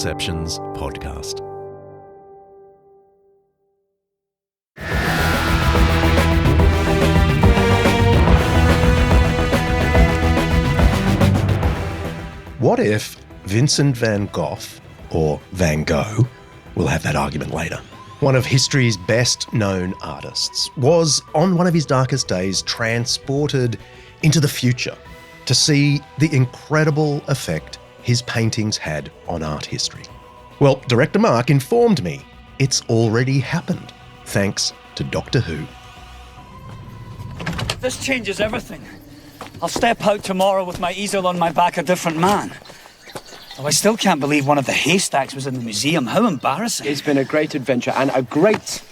Undeceptions podcast. What if Vincent Van Gogh, or Van Gogh, we'll have that argument later, one of history's best known artists, was on one of his darkest days transported into the future to see the incredible effect his paintings had on art history? Well, Director Mark informed me it's already happened, thanks to Doctor Who. This changes everything. I'll step out tomorrow with my easel on my back, a different man. Though I still can't believe one of the haystacks was in the museum. How embarrassing. It's been a great adventure and a great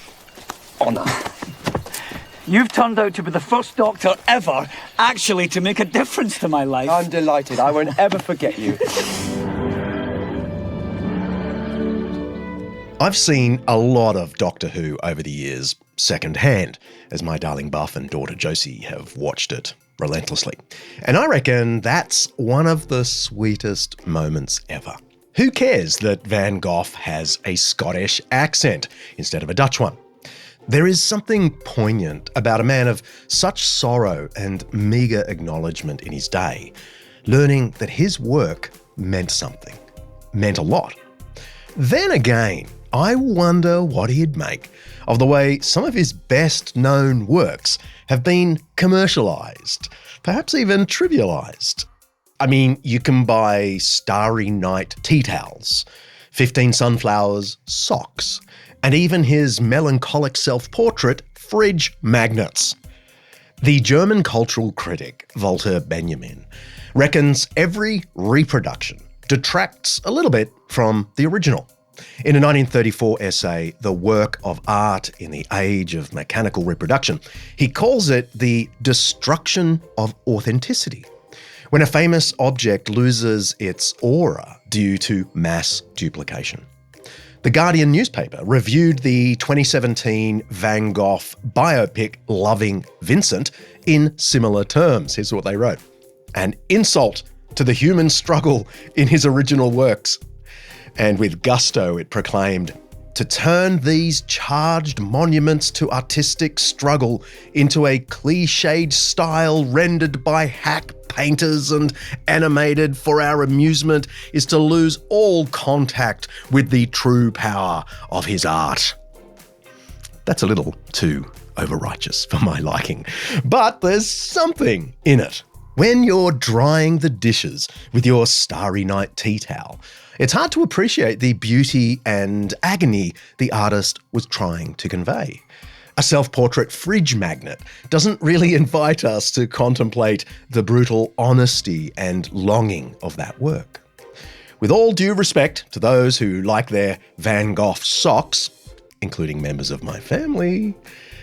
honour. You've turned out to be the first doctor ever actually to make a difference to my life. I'm delighted. I won't ever forget you. I've seen a lot of Doctor Who over the years, secondhand, as my darling Buff and daughter Josie have watched it relentlessly. And I reckon that's one of the sweetest moments ever. Who cares that Van Gogh has a Scottish accent instead of a Dutch one? There is something poignant about a man of such sorrow and meagre acknowledgement in his day, learning that his work meant something, meant a lot. Then again, I wonder what he'd make of the way some of his best-known works have been commercialised, perhaps even trivialised. I mean, you can buy Starry Night tea towels, 15 sunflowers socks, and even his melancholic self-portrait fridge magnets. The German cultural critic Walter Benjamin reckons every reproduction detracts a little bit from the original. In a 1934 essay, The Work of Art in the Age of Mechanical Reproduction, he calls it the destruction of authenticity, when a famous object loses its aura due to mass duplication. The Guardian newspaper reviewed the 2017 Van Gogh biopic Loving Vincent in similar terms. Here's what they wrote. An insult to the human struggle in his original works. And with gusto, it proclaimed, to turn these charged monuments to artistic struggle into a cliched style rendered by hack painters and animated for our amusement is to lose all contact with the true power of his art. That's a little too over-righteous for my liking, but there's something in it. When you're drying the dishes with your Starry Night tea towel, it's hard to appreciate the beauty and agony the artist was trying to convey. A self-portrait fridge magnet doesn't really invite us to contemplate the brutal honesty and longing of that work. With all due respect to those who like their Van Gogh socks, including members of my family,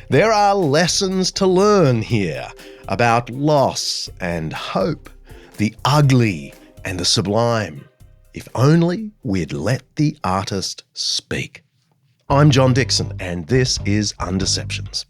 there are lessons to learn here about loss and hope, the ugly and the sublime. If only we'd let the artist speak. I'm John Dixon, and this is Undeceptions.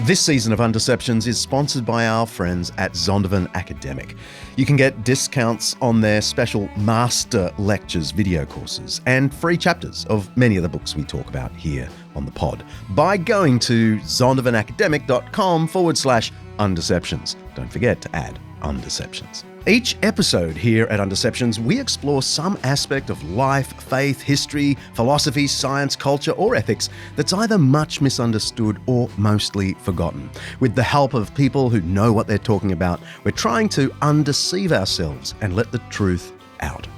This season of Undeceptions is sponsored by our friends at Zondervan Academic. You can get discounts on their special Master Lectures video courses and free chapters of many of the books we talk about here on the pod by going to zondervanacademic.com/undeceptions. Don't forget to add Undeceptions. Each episode here at Undeceptions, we explore some aspect of life, faith, history, philosophy, science, culture, or ethics that's either much misunderstood or mostly forgotten. With the help of people who know what they're talking about, we're trying to undeceive ourselves and let the truth out.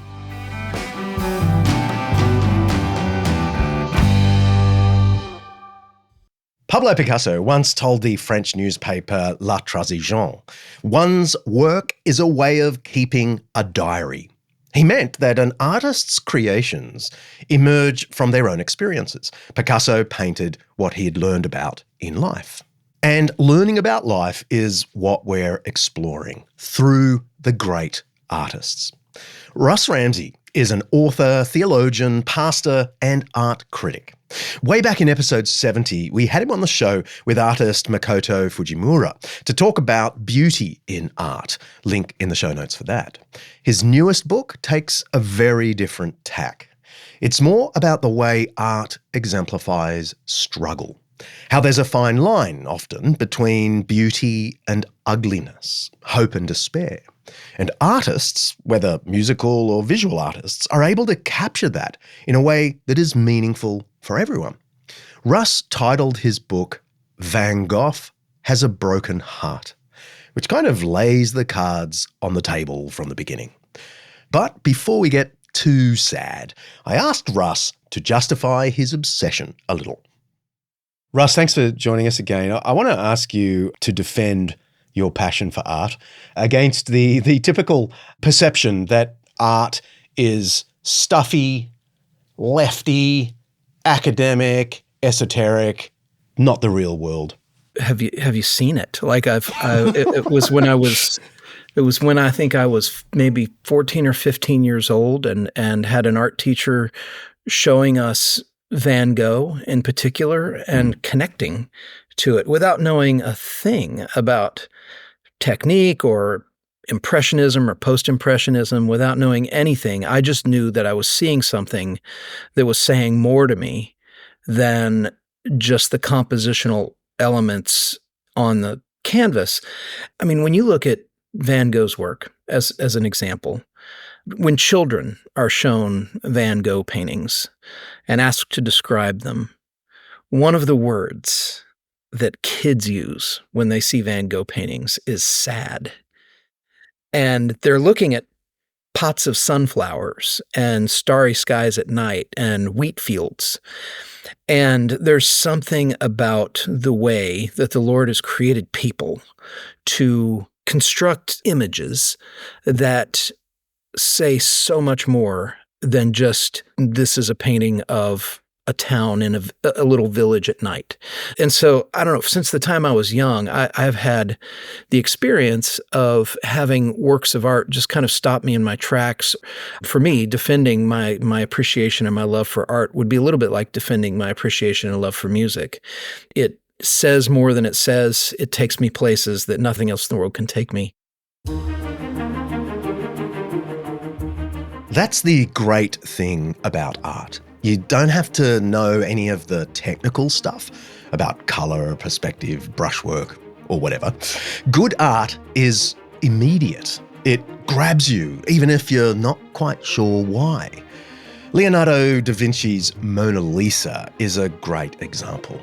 Pablo Picasso once told the French newspaper La Transition, one's work is a way of keeping a diary. He meant that an artist's creations emerge from their own experiences. Picasso painted what he had learned about in life. And learning about life is what we're exploring through the great artists. Russ Ramsey is an author, theologian, pastor, and art critic. Way back in episode 70, we had him on the show with artist Makoto Fujimura to talk about beauty in art. Link in the show notes for that. His newest book takes a very different tack. It's more about the way art exemplifies struggle. How there's a fine line, often, between beauty and ugliness, hope and despair. And artists, whether musical or visual artists, are able to capture that in a way that is meaningful for everyone. Russ titled his book, Van Gogh Has a Broken Heart, which kind of lays the cards on the table from the beginning. But before we get too sad, I asked Russ to justify his obsession a little. Russ, thanks for joining us again. I want to ask you to defend your passion for art against the typical perception that art is stuffy, lefty, academic, esoteric, not the real world. Have you seen it? Like it was when I think I was maybe 14 or 15 years old and had an art teacher showing us Van Gogh in particular and connecting to it without knowing a thing about technique or impressionism or post-impressionism, without knowing anything. I just knew that I was seeing something that was saying more to me than just the compositional elements on the canvas. I mean, when you look at Van Gogh's work as an example, when children are shown Van Gogh paintings and asked to describe them, one of the words that kids use when they see Van Gogh paintings is sad. And they're looking at pots of sunflowers and starry skies at night and wheat fields. And there's something about the way that the Lord has created people to construct images that say so much more than just this is a painting of a town in a little village at night. And so, I don't know, since the time I was young, I've had the experience of having works of art just kind of stop me in my tracks. For me, defending my appreciation and my love for art would be a little bit like defending my appreciation and love for music. It says more than it says. It takes me places that nothing else in the world can take me. That's the great thing about art. You don't have to know any of the technical stuff about colour, perspective, brushwork, or whatever. Good art is immediate. It grabs you, even if you're not quite sure why. Leonardo da Vinci's Mona Lisa is a great example.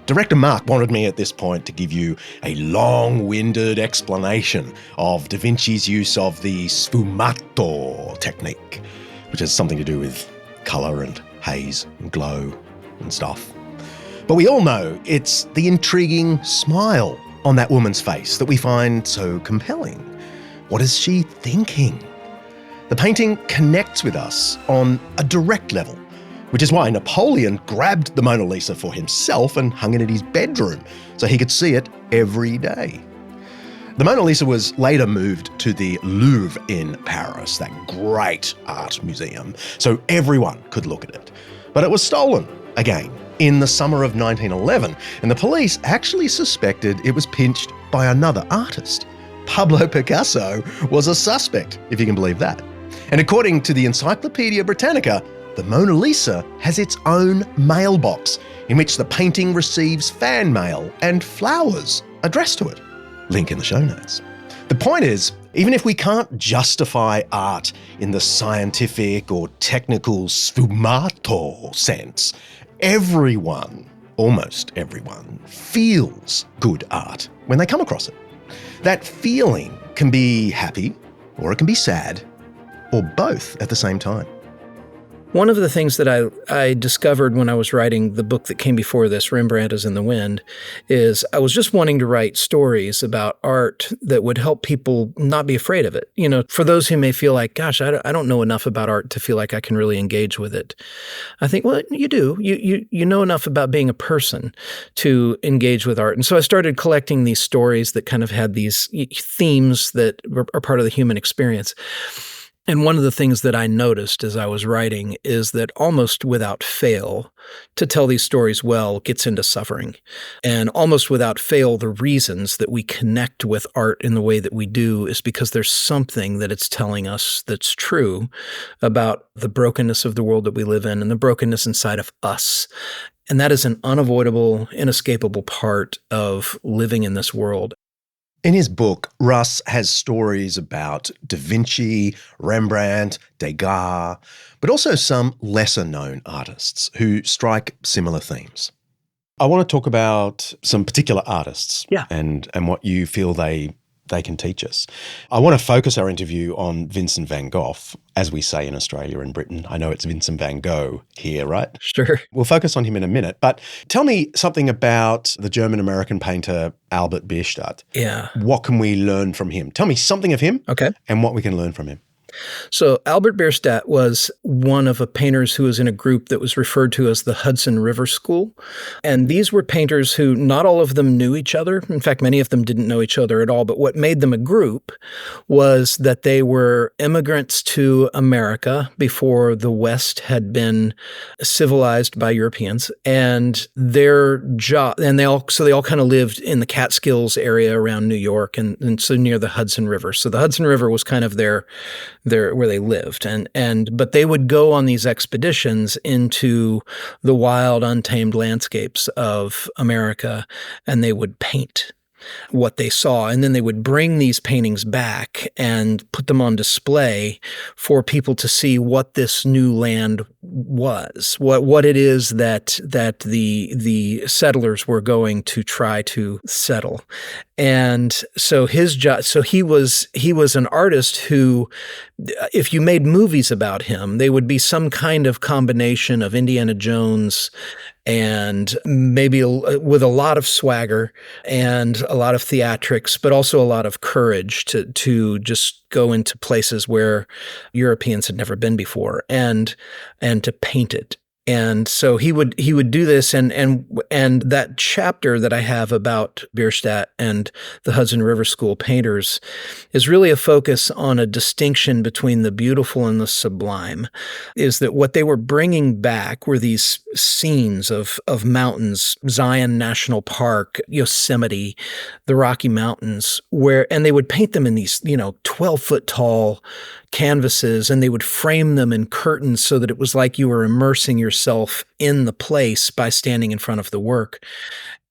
Director Mark wanted me at this point to give you a long-winded explanation of Da Vinci's use of the sfumato technique, which has something to do with colour and haze and glow and stuff. But we all know it's the intriguing smile on that woman's face that we find so compelling. What is she thinking? The painting connects with us on a direct level, which is why Napoleon grabbed the Mona Lisa for himself and hung it in his bedroom so he could see it every day. The Mona Lisa was later moved to the Louvre in Paris, that great art museum, so everyone could look at it. But it was stolen again in the summer of 1911, and the police actually suspected it was pinched by another artist. Pablo Picasso was a suspect, if you can believe that. And according to the Encyclopedia Britannica, the Mona Lisa has its own mailbox in which the painting receives fan mail and flowers addressed to it. Link in the show notes. The point is, even if we can't justify art in the scientific or technical sfumato sense, everyone, almost everyone, feels good art when they come across it. That feeling can be happy, or it can be sad, or both at the same time. One of the things that I discovered when I was writing the book that came before this, Rembrandt is in the Wind, is I was just wanting to write stories about art that would help people not be afraid of it. You know, for those who may feel like, gosh, I don't know enough about art to feel like I can really engage with it. I think, well, you do. You know enough about being a person to engage with art. And so I started collecting these stories that kind of had these themes that are part of the human experience. And one of the things that I noticed as I was writing is that almost without fail, to tell these stories well gets into suffering. And almost without fail, the reasons that we connect with art in the way that we do is because there's something that it's telling us that's true about the brokenness of the world that we live in and the brokenness inside of us. And that is an unavoidable, inescapable part of living in this world. In his book, Russ has stories about Da Vinci, Rembrandt, Degas, but also some lesser-known artists who strike similar themes. I want to talk about some particular artists and what you feel they can teach us. I want to focus our interview on Vincent van Gogh, as we say in Australia and Britain. I know it's Vincent van Gogh here, right? Sure. We'll focus on him in a minute, but tell me something about the German-American painter Albert Bierstadat. Yeah. What can we learn from him? Tell me something of him and what we can learn from him. So Albert Bierstadat was one of the painters who was in a group that was referred to as the Hudson River School. And these were painters who not all of them knew each other. In fact, many of them didn't know each other at all. But what made them a group was that they were immigrants to America before the West had been civilized by Europeans. And their job, and they all kind of lived in the Catskills area around New York and so near the Hudson River. So the Hudson River was kind of their where they lived. But they would go on these expeditions into the wild, untamed landscapes of America, and they would paint what they saw. And then they would bring these paintings back and put them on display for people to see what this new land was, what it is that the settlers were going to try to settle. And so his job, so he was an artist who, if you made movies about him, they would be some kind of combination of Indiana Jones and maybe with a lot of swagger and a lot of theatrics, but also a lot of courage to just go into places where Europeans had never been before and to paint it. And so he would do this, and that chapter that I have about Bierstadt and the Hudson River School painters is really a focus on a distinction between the beautiful and the sublime. Is that what they were bringing back were these scenes of mountains, Zion National Park, Yosemite, the Rocky Mountains, and they would paint them in these 12-foot tall canvases, and they would frame them in curtains so that it was like you were immersing yourself in the place by standing in front of the work.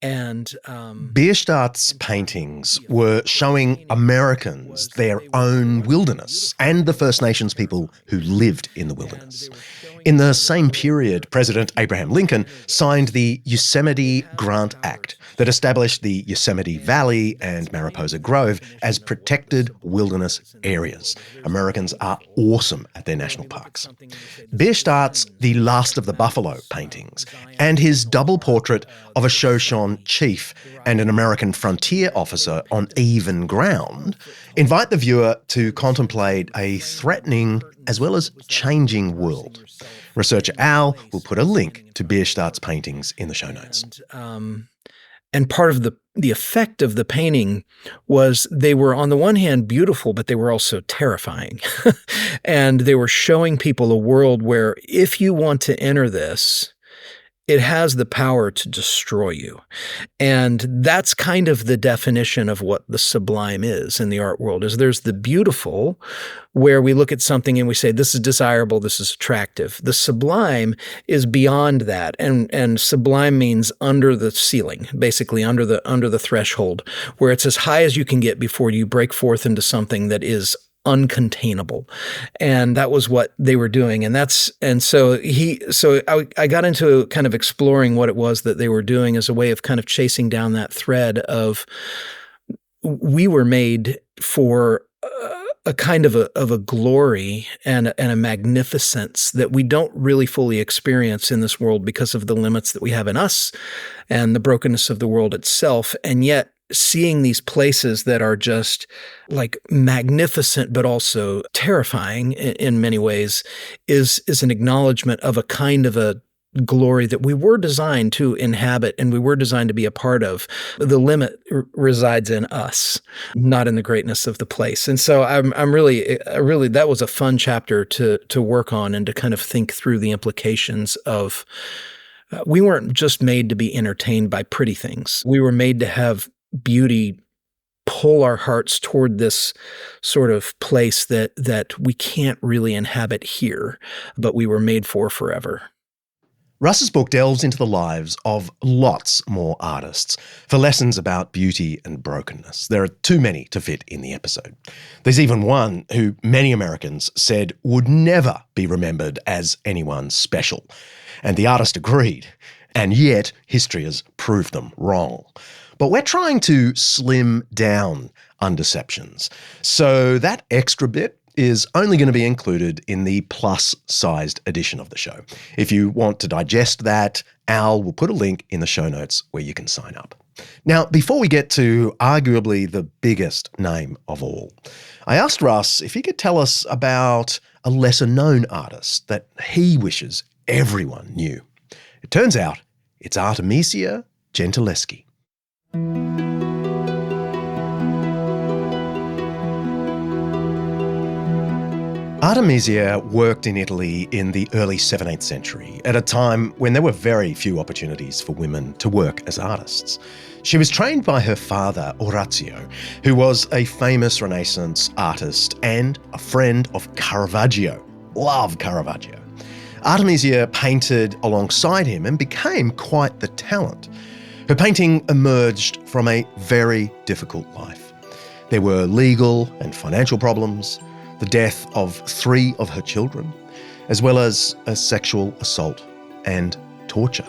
And Bierstadt's paintings were showing Americans their own wilderness and the First Nations people who lived in the wilderness. In the same period, President Abraham Lincoln signed the Yosemite Grant Act that established the Yosemite Valley and Mariposa Grove as protected wilderness areas. Americans are awesome at their national parks. Bierstadt's The Last of the Buffalo paintings and his double portrait of a Shoshone chief and an American frontier officer on even ground invite the viewer to contemplate a threatening as well as changing world. Researcher Al will put a link to Bierstadt's paintings in the show notes. And part of the effect of the painting was they were, on the one hand, beautiful, but they were also terrifying. And they were showing people a world where if you want to enter this, it has the power to destroy you. And that's kind of the definition of what the sublime is in the art world, is there's the beautiful, where we look at something and we say, this is desirable, this is attractive. The sublime is beyond that. And sublime means under the ceiling, basically under the threshold, where it's as high as you can get before you break forth into something that is uncontainable. And that was what they were doing. So I got into kind of exploring what it was that they were doing as a way of kind of chasing down that thread of, we were made for a kind of a glory and a magnificence that we don't really fully experience in this world because of the limits that we have in us and the brokenness of the world itself. And yet seeing these places that are just like magnificent but also terrifying in many ways is an acknowledgement of a kind of a glory that we were designed to inhabit and we were designed to be a part of. The limit resides in us, not in the greatness of the place. And so I'm really, that was a fun chapter to work on and to kind of think through the implications of, we weren't just made to be entertained by pretty things. We were made to have beauty pull our hearts toward this sort of place that we can't really inhabit here, but we were made for forever. Russ's book delves into the lives of lots more artists for lessons about beauty and brokenness. There are too many to fit in the episode. There's even one who many Americans said would never be remembered as anyone special. And the artist agreed. And yet, history has proved them wrong. But we're trying to slim down undeceptions. So that extra bit is only going to be included in the plus-sized edition of the show. If you want to digest that, Al will put a link in the show notes where you can sign up. Now, before we get to arguably the biggest name of all, I asked Russ if he could tell us about a lesser-known artist that he wishes everyone knew. It turns out it's Artemisia Gentileschi. Artemisia worked in Italy in the early 17th century, at a time when there were very few opportunities for women to work as artists. She was trained by her father, Orazio, who was a famous Renaissance artist and a friend of Caravaggio. Love Caravaggio. Artemisia painted alongside him and became quite the talent. Her painting emerged from a very difficult life. There were legal and financial problems, the death of 3 of her children, as well as a sexual assault and torture.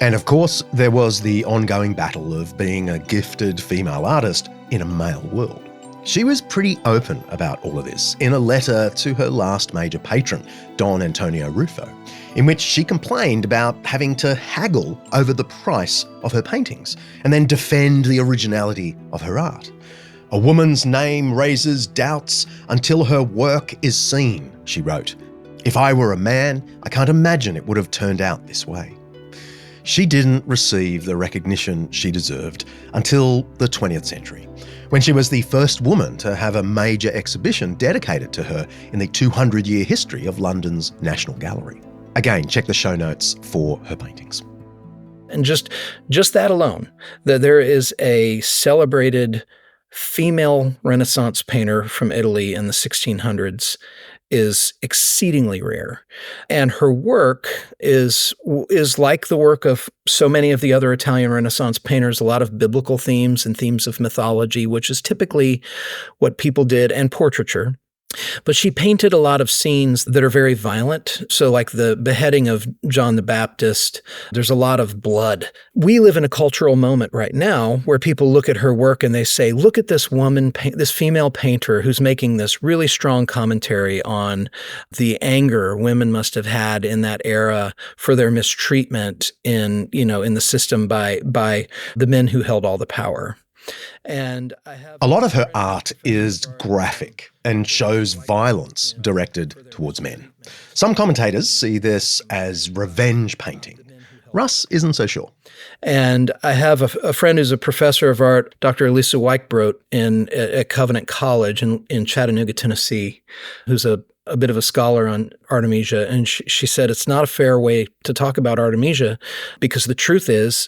And of course, there was the ongoing battle of being a gifted female artist in a male world. She was pretty open about all of this in a letter to her last major patron, Don Antonio Ruffo, in which she complained about having to haggle over the price of her paintings and then defend the originality of her art. "A woman's name raises doubts until her work is seen," she wrote. "If I were a man, I can't imagine it would have turned out this way." She didn't receive the recognition she deserved until the 20th century, when she was the first woman to have a major exhibition dedicated to her in the 200-year history of London's National Gallery. Again, check the show notes for her paintings. And just that alone, that there is a celebrated female Renaissance painter from Italy in the 1600s is exceedingly rare. And her work is like the work of so many of the other Italian Renaissance painters, a lot of biblical themes and themes of mythology, which is typically what people did, and portraiture. But she painted a lot of scenes that are very violent. So like the beheading of John the Baptist, there's a lot of blood. We live in a cultural moment right now where people look at her work and they say, look at this woman, this female painter who's making this really strong commentary on the anger women must have had in that era for their mistreatment in the system by the men who held all the power. And a lot of her art is graphic and shows violence directed towards men. Some commentators see this as revenge painting. Russ isn't so sure. And I have a friend who's a professor of art, Dr. Elisa Weichbrot at Covenant College in Chattanooga, Tennessee, who's a bit of a scholar on Artemisia. And she said it's not a fair way to talk about Artemisia because the truth is,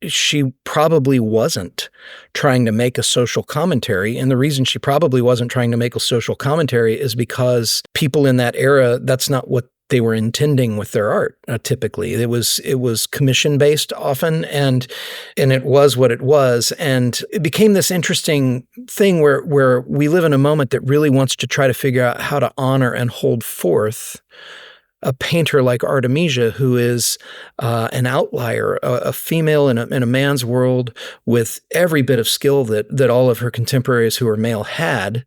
she probably wasn't trying to make a social commentary. And the reason she probably wasn't trying to make a social commentary is because people in that era, that's not what they were intending with their art. Typically, it was commission based often, and it was what it was. And it became this interesting thing where we live in a moment that really wants to try to figure out how to honor and hold forth a painter like Artemisia, who is an outlier, a female in a man's world with every bit of skill that all of her contemporaries who are male had,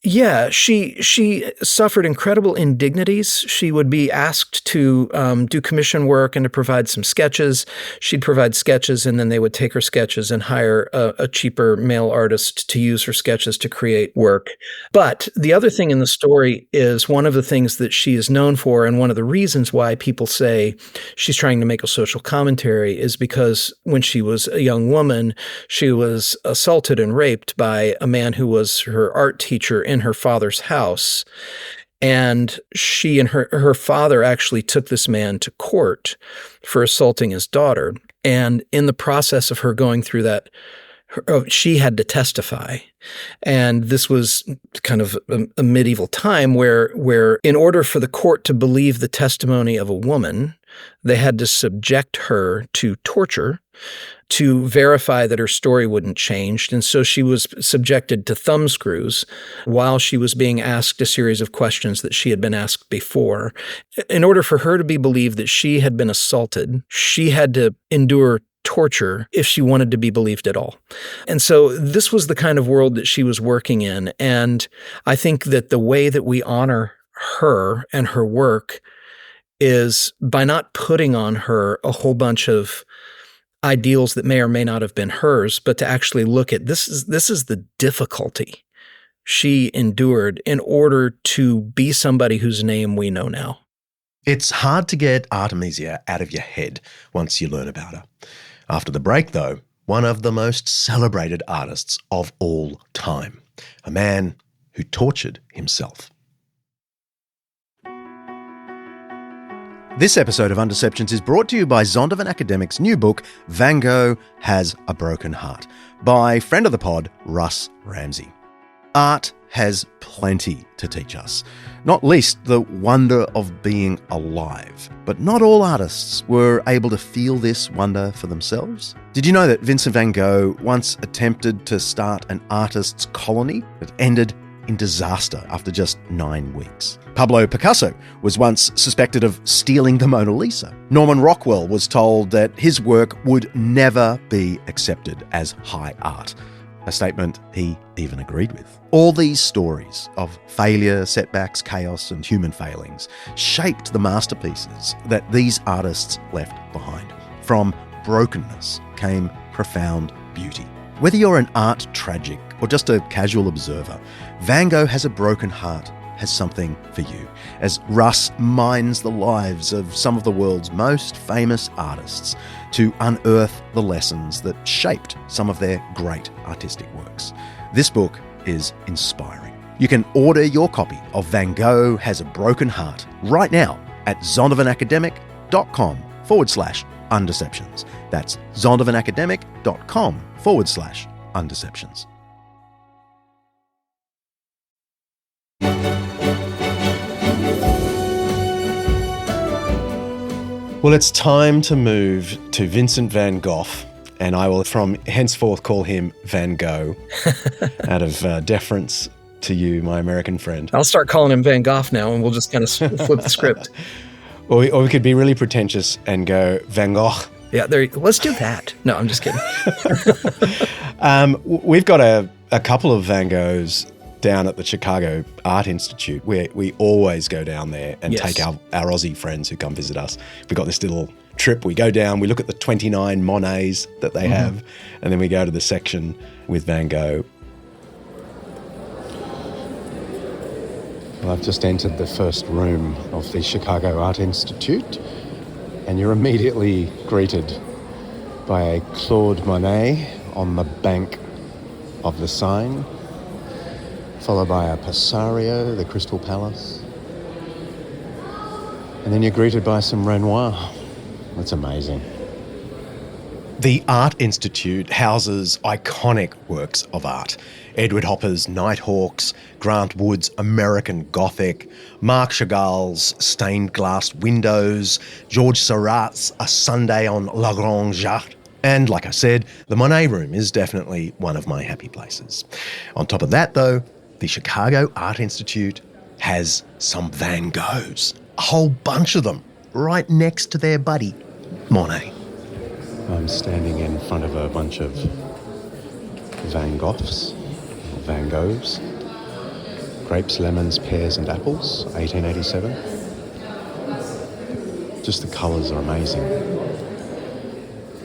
Yeah, she suffered incredible indignities. She would be asked to do commission work and to provide some sketches. She'd provide sketches, and then they would take her sketches and hire a cheaper male artist to use her sketches to create work. But the other thing in the story is one of the things that she is known for, and one of the reasons why people say she's trying to make a social commentary is because when she was a young woman, she was assaulted and raped by a man who was her art teacher in her father's house. And she and her father actually took this man to court for assaulting his daughter. And in the process of her going through that, she had to testify. And this was kind of a medieval time where in order for the court to believe the testimony of a woman, they had to subject her to torture to verify that her story wouldn't change. And so she was subjected to thumb screws while she was being asked a series of questions that she had been asked before. In order for her to be believed that she had been assaulted, she had to endure torture if she wanted to be believed at all. And so this was the kind of world that she was working in. And I think that the way that we honor her and her work is by not putting on her a whole bunch of ideals that may or may not have been hers, but to actually look at this is the difficulty she endured in order to be somebody whose name we know now. It's hard to get Artemisia out of your head once you learn about her. After the break, though, one of the most celebrated artists of all time, a man who tortured himself. This episode of Undeceptions is brought to you by Zondervan Academic's new book, Van Gogh Has a Broken Heart, by friend of the pod, Russ Ramsey. Art has plenty to teach us, not least the wonder of being alive. But not all artists were able to feel this wonder for themselves. Did you know that Vincent Van Gogh once attempted to start an artist's colony that ended in disaster after just 9 weeks? Pablo Picasso was once suspected of stealing the Mona Lisa. Norman Rockwell was told that his work would never be accepted as high art, a statement he even agreed with. All these stories of failure, setbacks, chaos, and human failings shaped the masterpieces that these artists left behind. From brokenness came profound beauty. Whether you're an art tragic or just a casual observer, Van Gogh Has a Broken Heart has something for you, as Russ mines the lives of some of the world's most famous artists to unearth the lessons that shaped some of their great artistic works. This book is inspiring. You can order your copy of Van Gogh Has a Broken Heart right now at zondervanacademic.com/undeceptions. That's zondervanacademic.com/undeceptions. Well, it's time to move to Vincent van Gogh, and I will from henceforth call him Van Gogh out of deference to you, my American friend. I'll start calling him Van Gogh now, and we'll just kind of flip the script. Or we could be really pretentious and go Van Gogh. Yeah, let's do that. No, I'm just kidding. We've got a couple of Van Goghs down at the Chicago Art Institute. We always go down there and take our Aussie friends who come visit us. We've got this little trip. We go down, we look at the 29 Monets that they have, and then we go to the section with Van Gogh. Well, I've just entered the first room of the Chicago Art Institute, and you're immediately greeted by a Claude Monet on the bank of the Seine, followed by a Passario, the Crystal Palace. And then you're greeted by some Renoir. That's amazing. The Art Institute houses iconic works of art. Edward Hopper's Nighthawks, Grant Wood's American Gothic, Marc Chagall's Stained Glass Windows, George Seurat's A Sunday on La Grande Jatte. And like I said, the Monet Room is definitely one of my happy places. On top of that, though, the Chicago Art Institute has some Van Goghs, a whole bunch of them, right next to their buddy, Monet. I'm standing in front of a bunch of Van Goghs, or Van Goghs. Grapes, Lemons, Pears and Apples, 1887. Just the colours are amazing.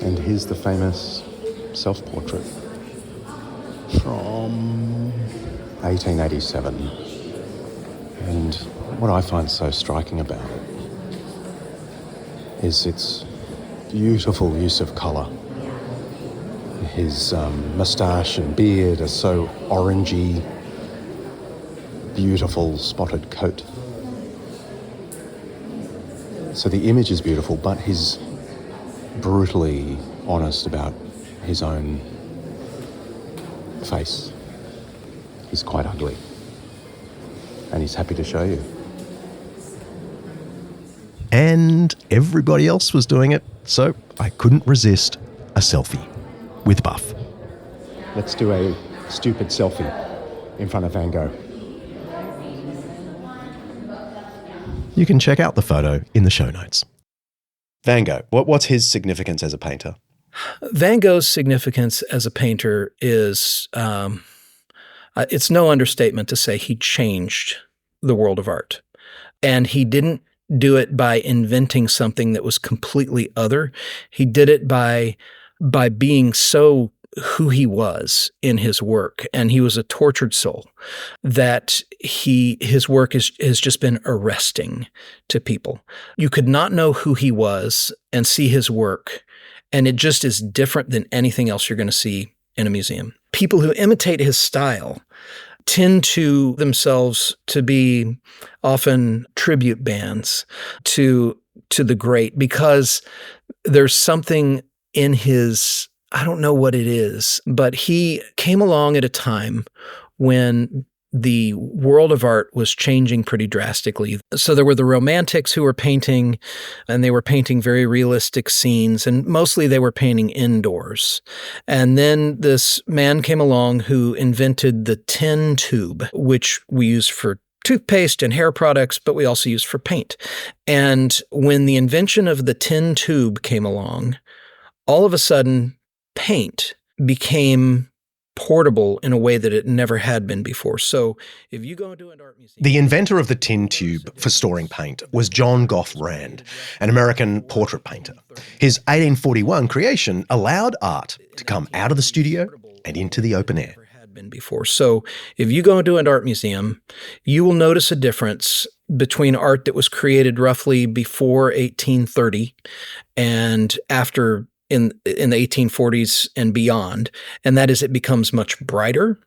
And here's the famous self-portrait from 1887. And what I find so striking about it is its beautiful use of colour. His moustache and beard are so orangey, beautiful spotted coat. So the image is beautiful, but he's brutally honest about his own face. He's quite ugly, and he's happy to show you. And everybody else was doing it, so I couldn't resist a selfie with Buff. Let's do a stupid selfie in front of Van Gogh. You can check out the photo in the show notes. Van Gogh, what's his significance as a painter? Van Gogh's significance as a painter is, it's no understatement to say he changed the world of art. And he didn't do it by inventing something that was completely other. He did it by being so who he was in his work, and he was a tortured soul, that his work has just been arresting to people. You could not know who he was and see his work, and it just is different than anything else you're going to see in a museum. People who imitate his style tend to themselves to be often tribute bands to the great, because there's something in his, I don't know what it is, but he came along at a time when the world of art was changing pretty drastically. So there were the romantics who were painting, and they were painting very realistic scenes, and mostly they were painting indoors. And then this man came along who invented the tin tube, which we use for toothpaste and hair products, but we also use for paint. And when the invention of the tin tube came along, all of a sudden, paint became portable in a way that it never had been before. So if you go into an art museum... The inventor of the tin tube for storing paint was John Gough Rand, an American portrait painter. His 1841 creation allowed art to come out of the studio and into the open air. Been before. So if you go into an art museum, you will notice a difference between art that was created roughly before 1830 and after in the 1840s and beyond, and that is it becomes much brighter.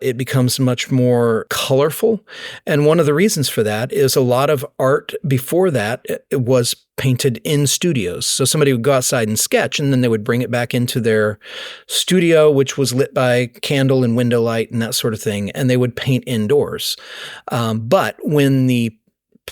It becomes much more colorful. And one of the reasons for that is a lot of art before that it was painted in studios. So somebody would go outside and sketch, and then they would bring it back into their studio, which was lit by candle and window light and that sort of thing, and they would paint indoors. But when the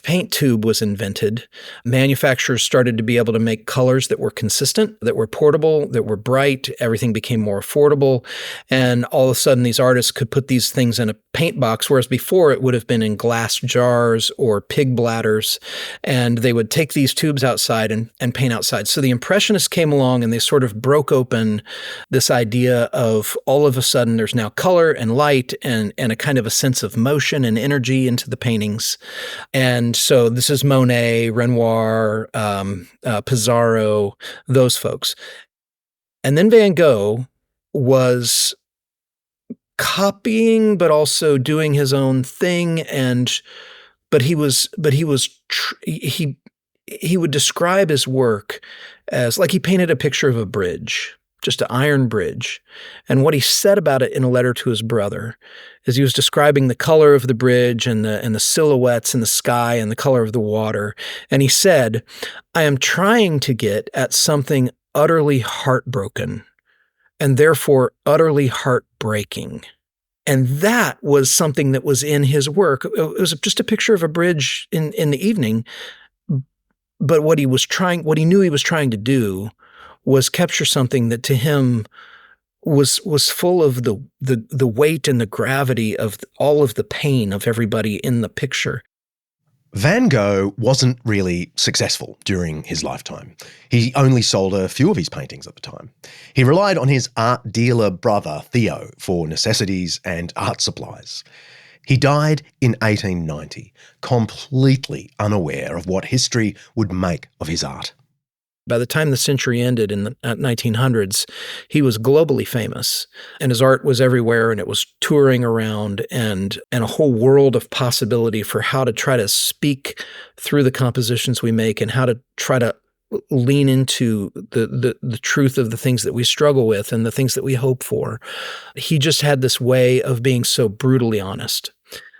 paint tube was invented, manufacturers started to be able to make colors that were consistent, that were portable, that were bright. Everything became more affordable. And all of a sudden, these artists could put these things in a paint box, whereas before it would have been in glass jars or pig bladders. And they would take these tubes outside and paint outside. So the Impressionists came along and they sort of broke open this idea of all of a sudden there's now color and light and a kind of a sense of motion and energy into the paintings. And so this is Monet, Renoir, Pissarro, those folks. And then Van Gogh was copying, but also doing his own thing. But he would describe his work as like he painted a picture of a bridge, just an iron bridge. And what he said about it in a letter to his brother is he was describing the color of the bridge and the silhouettes in the sky and the color of the water. And he said, I am trying to get at something utterly heartbroken and therefore utterly heartbreaking. And that was something that was in his work. It was just a picture of a bridge in the evening. But what he knew he was trying to do was capture something that to him was full of the weight and the gravity of all of the pain of everybody in the picture. Van Gogh wasn't really successful during his lifetime. He only sold a few of his paintings at the time. He relied on his art dealer brother, Theo, for necessities and art supplies. He died in 1890, completely unaware of what history would make of his art. By the time the century ended in the 1900s, he was globally famous, and his art was everywhere, and it was touring around, and a whole world of possibility for how to try to speak through the compositions we make and how to try to lean into the truth of the things that we struggle with and the things that we hope for. He just had this way of being so brutally honest.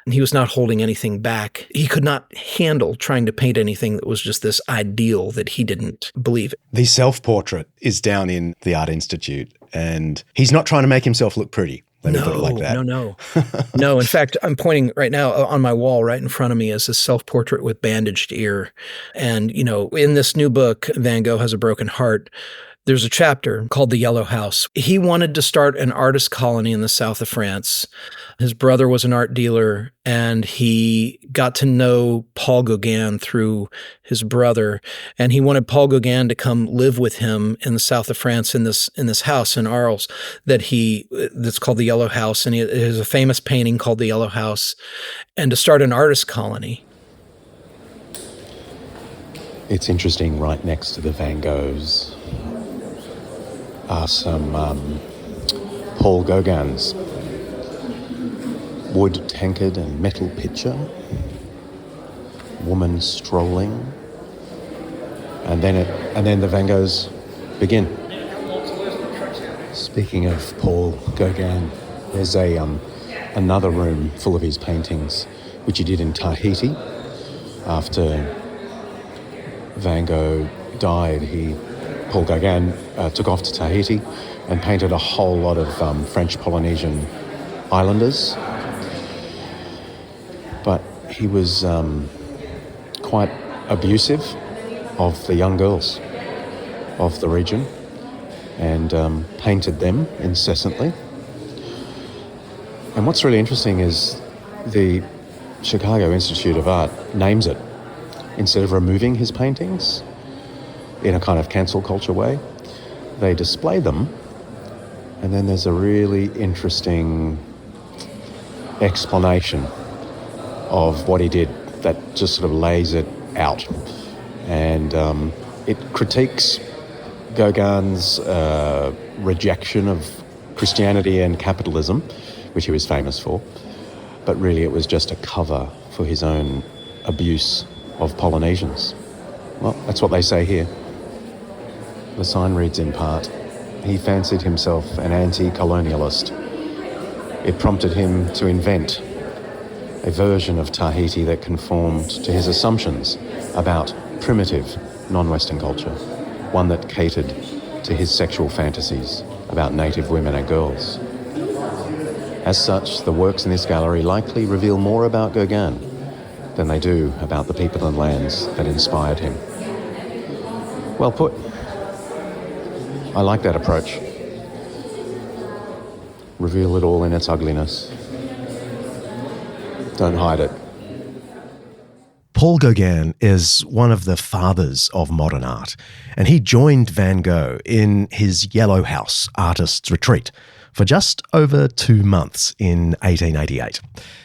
And he was not holding anything back. He could not handle trying to paint anything that was just this ideal that he didn't believe in. The self-portrait is down in the Art Institute, and he's not trying to make himself look pretty. Let me put it like that. No. In fact, I'm pointing right now on my wall right in front of me is a self-portrait with bandaged ear. And, in this new book, Van Gogh Has a Broken Heart, there's a chapter called The Yellow House. He wanted to start an artist colony in the south of France. His brother was an art dealer, and he got to know Paul Gauguin through his brother. And he wanted Paul Gauguin to come live with him in the south of France in this house in Arles that's called The Yellow House. And it has a famous painting called The Yellow House, and to start an artist colony. It's interesting, right next to the Van Goghs are some Paul Gauguin's. Wood tankard and metal pitcher, woman strolling, and then the Van Goghs begin. Speaking of Paul Gauguin, there's another room full of his paintings, which he did in Tahiti. After Van Gogh died, Paul Gauguin took off to Tahiti and painted a whole lot of French Polynesian islanders. But he was quite abusive of the young girls of the region and painted them incessantly. And what's really interesting is the Chicago Institute of Art names it. Instead of removing his paintings in a kind of cancel culture way, they display them, and then there's a really interesting explanation of what he did that just sort of lays it out. And it critiques Gauguin's rejection of Christianity and capitalism, which he was famous for, but really it was just a cover for his own abuse of Polynesians. Well, that's what they say here. The sign reads in part, he fancied himself an anti-colonialist. It prompted him to invent a version of Tahiti that conformed to his assumptions about primitive non-Western culture, one that catered to his sexual fantasies about native women and girls. As such, the works in this gallery likely reveal more about Gauguin than they do about the people and lands that inspired him. Well put. I like that approach. Reveal it all in its ugliness. Don't hide it. Paul Gauguin is one of the fathers of modern art, and he joined Van Gogh in his Yellow House artist's retreat for just over 2 months in 1888.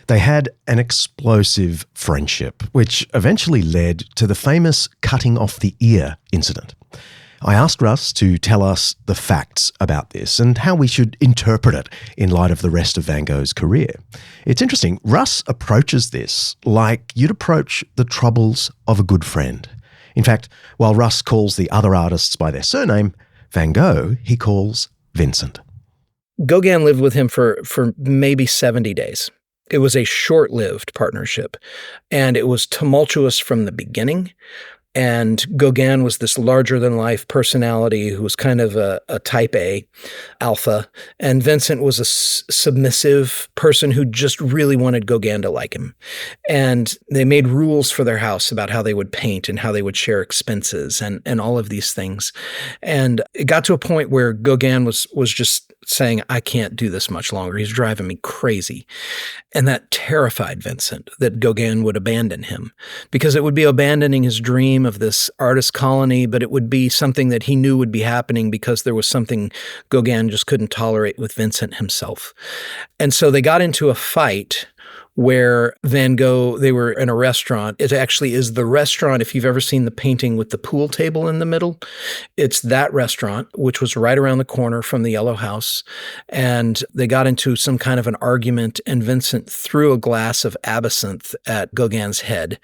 They had an explosive friendship, which eventually led to the famous cutting off the ear incident. I asked Russ to tell us the facts about this and how we should interpret it in light of the rest of Van Gogh's career. It's interesting. Russ approaches this like you'd approach the troubles of a good friend. In fact, while Russ calls the other artists by their surname, Van Gogh he calls Vincent. Gauguin lived with him for maybe 70 days. It was a short-lived partnership, and it was tumultuous from the beginning. And Gauguin was this larger-than-life personality who was kind of a type A, alpha. And Vincent was a submissive person who just really wanted Gauguin to like him. And they made rules for their house about how they would paint and how they would share expenses and all of these things. And it got to a point where Gauguin was just saying, I can't do this much longer. He's driving me crazy. And that terrified Vincent, that Gauguin would abandon him, because it would be abandoning his dream of this artist colony, but it would be something that he knew would be happening because there was something Gauguin just couldn't tolerate with Vincent himself. And so they got into a fight where Van Gogh, they were in a restaurant. It actually is the restaurant, if you've ever seen the painting with the pool table in the middle, it's that restaurant, which was right around the corner from the Yellow House. And they got into some kind of an argument, and Vincent threw a glass of absinthe at Gauguin's head.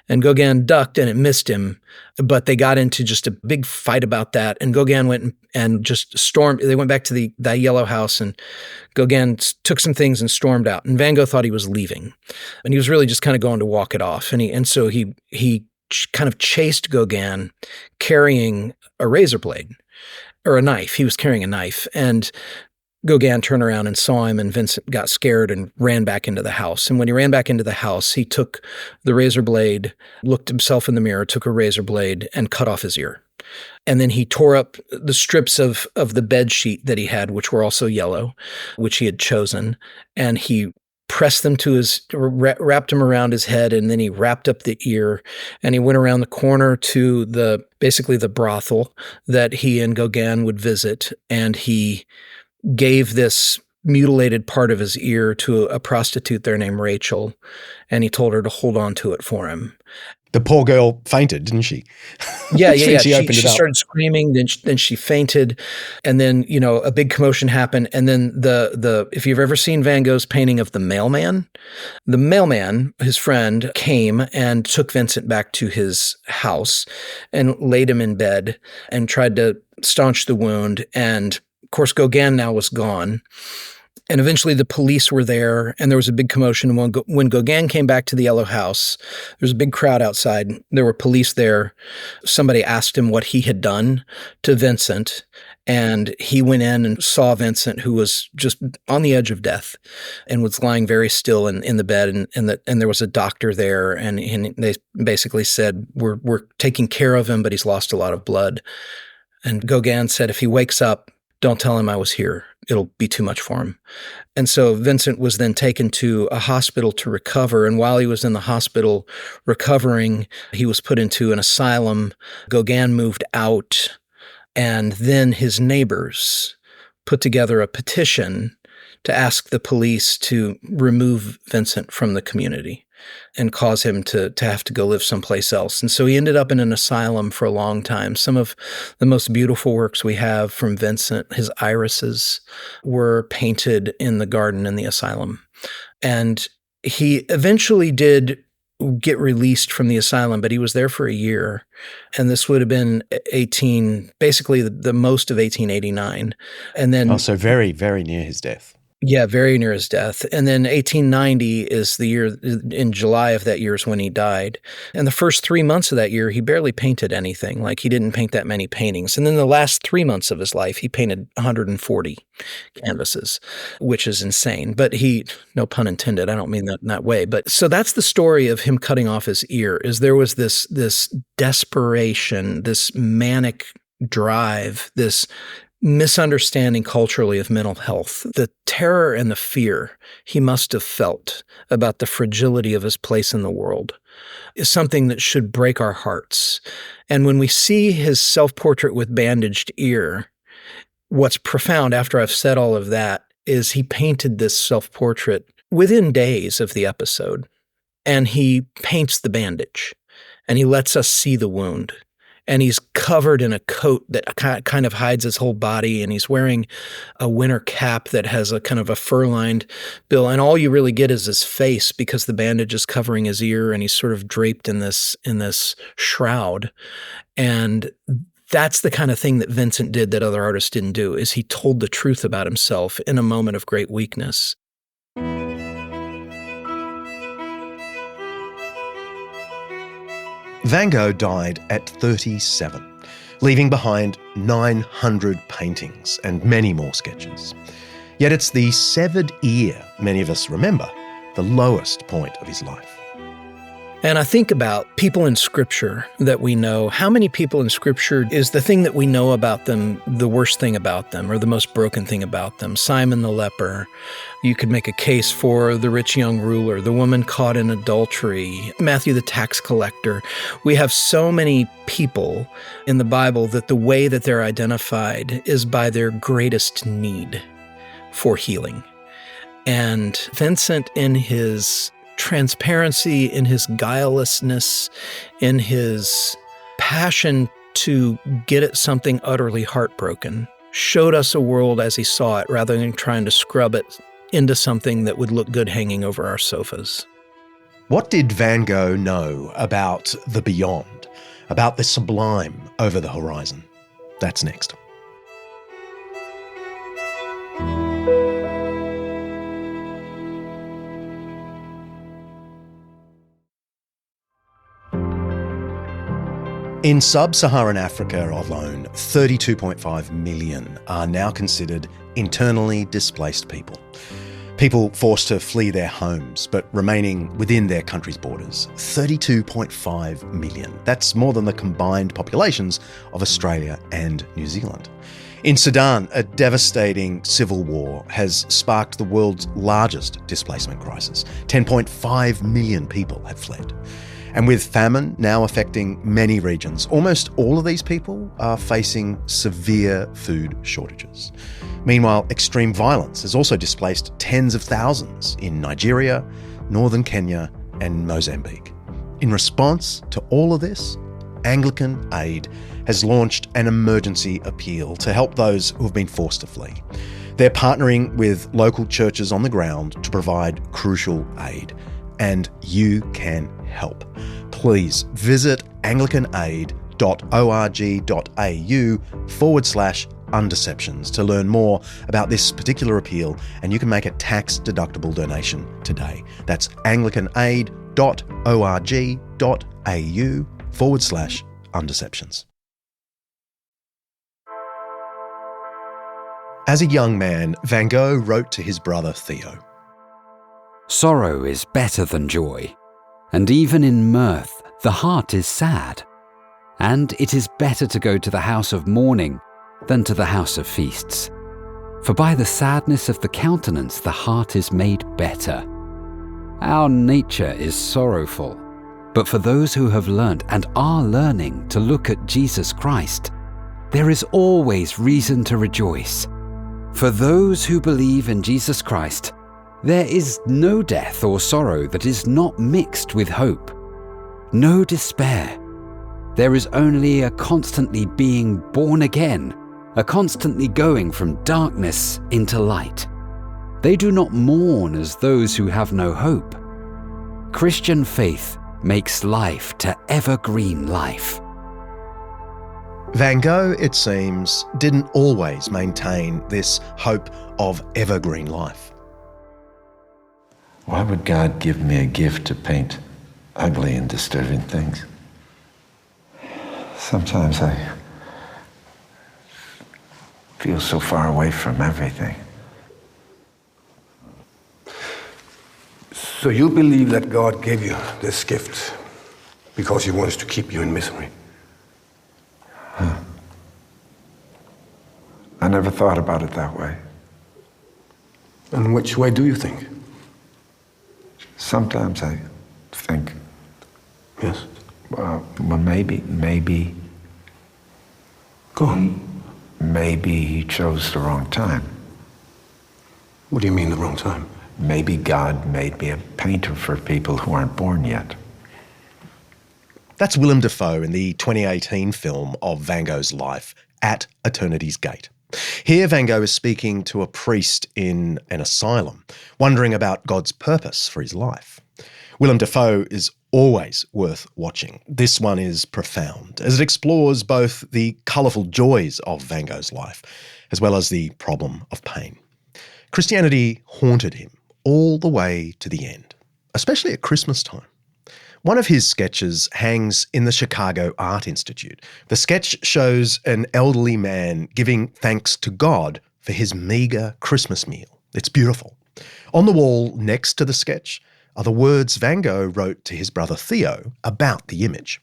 And Gauguin ducked and it missed him, but they got into just a big fight about that. And Gauguin went and just stormed. They went back to that Yellow House, and Gauguin took some things and stormed out. And Van Gogh thought he was leaving, and he was really just kind of going to walk it off. And so he kind of chased Gauguin carrying a razor blade or a knife. He was carrying a knife, and Gauguin turned around and saw him, and Vincent got scared and ran back into the house. And when he ran back into the house, he took the razor blade, looked himself in the mirror, took a razor blade, and cut off his ear. And then he tore up the strips of the bed sheet that he had, which were also yellow, which he had chosen, and he pressed them to wrapped them around his head, and then he wrapped up the ear, and he went around the corner to basically the brothel that he and Gauguin would visit, and he gave this mutilated part of his ear to a prostitute there named Rachel, and he told her to hold on to it for him. The poor girl fainted, didn't she? Yeah. She opened it up. She started screaming, then she fainted, and then, a big commotion happened. And then if you've ever seen Van Gogh's painting of the mailman, his friend, came and took Vincent back to his house and laid him in bed and tried to staunch the wound. And of course, Gauguin now was gone. And eventually the police were there, and there was a big commotion. When Gauguin came back to the Yellow House, there was a big crowd outside. There were police there. Somebody asked him what he had done to Vincent, and he went in and saw Vincent, who was just on the edge of death and was lying very still in the bed. And there was a doctor there, and they basically said, we're taking care of him, but he's lost a lot of blood. And Gauguin said, if he wakes up, don't tell him I was here. It'll be too much for him. And so Vincent was then taken to a hospital to recover. And while he was in the hospital recovering, he was put into an asylum. Gauguin moved out. And then his neighbors put together a petition to ask the police to remove Vincent from the community and cause him to have to go live someplace else. And so he ended up in an asylum for a long time. Some of the most beautiful works we have from Vincent, his irises, were painted in the garden in the asylum. And he eventually did get released from the asylum, but he was there for a year. And this would have been basically the most of 1889. And then so very, very near his death. Yeah, very near his death. And then 1890 is the year, in July of that year is when he died. And the first 3 months of that year, he barely painted anything. Like, he didn't paint that many paintings. And then the last 3 months of his life, he painted 140 canvases, which is insane. But no pun intended, I don't mean that in that way. But so that's the story of him cutting off his ear, is there was this desperation, this manic drive, this misunderstanding culturally of mental health, the terror and the fear he must have felt about the fragility of his place in the world is something that should break our hearts. And when we see his self-portrait with bandaged ear, what's profound after I've said all of that is he painted this self-portrait within days of the episode, and he paints the bandage, and he lets us see the wound. And he's covered in a coat that kind of hides his whole body, and he's wearing a winter cap that has a kind of a fur-lined bill. And all you really get is his face, because the bandage is covering his ear, and he's sort of draped in this shroud. And that's the kind of thing that Vincent did that other artists didn't do, is he told the truth about himself in a moment of great weakness. Van Gogh died at 37, leaving behind 900 paintings and many more sketches. Yet it's the severed ear many of us remember, the lowest point of his life. And I think about people in Scripture that we know. How many people in Scripture is the thing that we know about them the worst thing about them, or the most broken thing about them? Simon the leper. You could make a case for the rich young ruler, the woman caught in adultery, Matthew the tax collector. We have so many people in the Bible that the way that they're identified is by their greatest need for healing. And Vincent, in his transparency, in his guilelessness, in his passion to get at something utterly heartbroken, showed us a world as he saw it rather than trying to scrub it into something that would look good hanging over our sofas. What did Van Gogh know about the beyond, about the sublime over the horizon? That's next. In sub-Saharan Africa alone, 32.5 million are now considered internally displaced people. People forced to flee their homes, but remaining within their country's borders. 32.5 million. That's more than the combined populations of Australia and New Zealand. In Sudan, a devastating civil war has sparked the world's largest displacement crisis. 10.5 million people have fled. And with famine now affecting many regions, almost all of these people are facing severe food shortages. Meanwhile, extreme violence has also displaced tens of thousands in Nigeria, northern Kenya, and Mozambique. In response to all of this, Anglican Aid has launched an emergency appeal to help those who have been forced to flee. They're partnering with local churches on the ground to provide crucial aid. And you can help. Please visit anglicanaid.org.au/undeceptions to learn more about this particular appeal, and you can make a tax-deductible donation today. That's anglicanaid.org.au/undeceptions. As a young man, Van Gogh wrote to his brother Theo, "Sorrow is better than joy, and even in mirth the heart is sad. And it is better to go to the house of mourning than to the house of feasts. For by the sadness of the countenance the heart is made better. Our nature is sorrowful, but for those who have learnt and are learning to look at Jesus Christ, there is always reason to rejoice. For those who believe in Jesus Christ, there is no death or sorrow that is not mixed with hope, no despair. There is only a constantly being born again, a constantly going from darkness into light. They do not mourn as those who have no hope. Christian faith makes life to evergreen life." Van Gogh, it seems, didn't always maintain this hope of evergreen life. Why would God give me a gift to paint ugly and disturbing things? Sometimes I feel so far away from everything. So you believe that God gave you this gift because he wants to keep you in misery? Huh. I never thought about it that way. And which way do you think? Sometimes I think, yes, well, maybe. Go on. Maybe he chose the wrong time. What do you mean the wrong time? Maybe God made me a painter for people who aren't born yet. That's Willem Dafoe in the 2018 film of Van Gogh's life, At Eternity's Gate. Here, Van Gogh is speaking to a priest in an asylum, wondering about God's purpose for his life. Willem Dafoe is always worth watching. This one is profound, as it explores both the colourful joys of Van Gogh's life, as well as the problem of pain. Christianity haunted him all the way to the end, especially at Christmas time. One of his sketches hangs in the Chicago Art Institute. The sketch shows an elderly man giving thanks to God for his meagre Christmas meal. It's beautiful. On the wall next to the sketch are the words Van Gogh wrote to his brother Theo about the image.